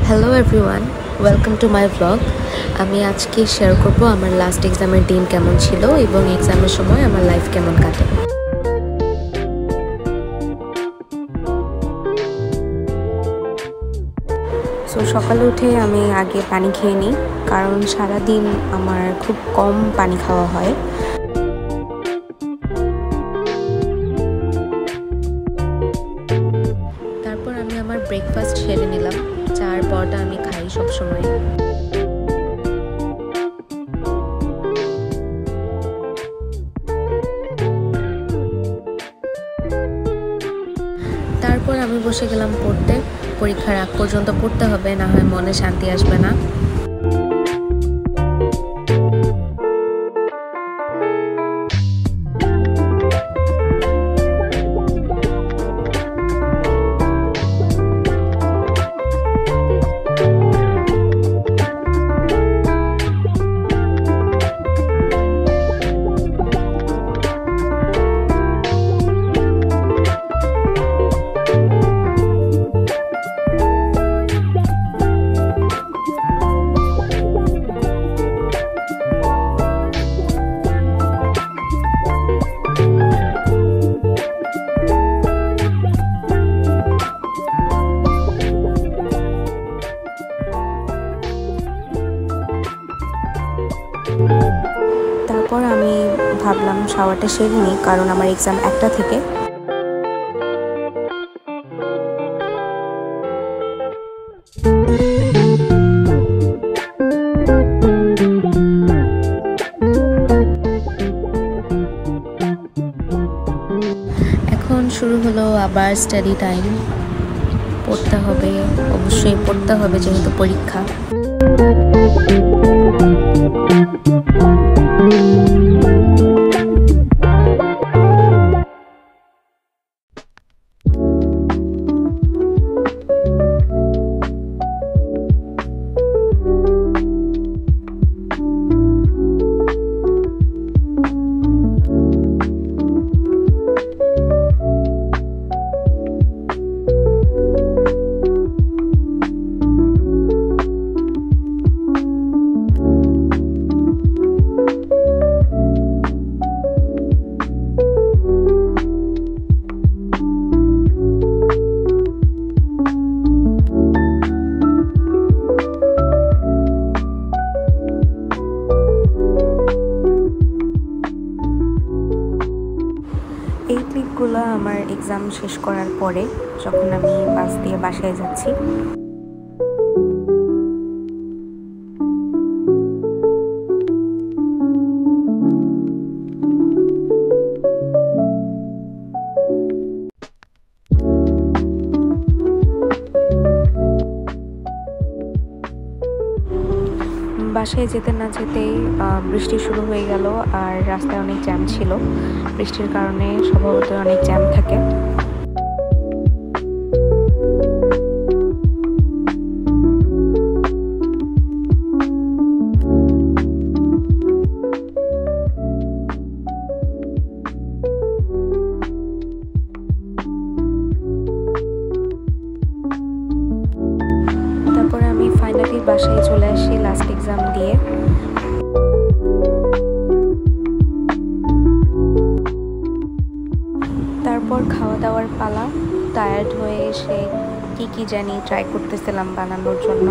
Hello everyone, welcome to my blog. আমি আজকে share করব আমার লাস্ট এক্সামের দিন কেমন ছিল এবং এক্সামের সময় আমার লাইফ কেমন কাটে। সো সকালে উঠে আমি আগে পানি খেয়ে নিই, কারণ সারাদিন আমার খুব কম পানি খাওয়া হয়। তারপর আমি আমার ব্রেকফাস্ট সেরে নিলাম। চার পরটা আমি খাই সবসময়। তারপর আমি বসে গেলাম পড়তে। পরীক্ষার আগ পর্যন্ত পড়তে হবে, না হয় মনে শান্তি আসবে না। তারপর আমি ভাবলাম শাওয়ারটা সেরে নিই, কারণ আমার এক্সাম 1টা থেকে। এখন শুরু হলো আবার স্টাডি টাইম। পড়তে হবে, অবশ্যই পড়তে হবে যেহেতু পরীক্ষা। এই ক্লিপগুলো আমার এক্সাম শেষ করার পরে, যখন আমি বাস দিয়ে বাসায় যাচ্ছি। বাসায় যেতে না যেতেই বৃষ্টি শুরু হয়ে গেল, আর রাস্তায় অনেক জ্যাম ছিল। বৃষ্টির কারণে স্বভাবতই অনেক জ্যাম থাকে। তারপরে আমি ফাইনালি বাসায় চলে আসি লাস্ট এক্সাম দিয়ে। তারপর খাওয়া দাওয়ার পালা। টায়ার্ড হয়ে এসে কি জানি ট্রাই করতেছিলাম বানানোর জন্য।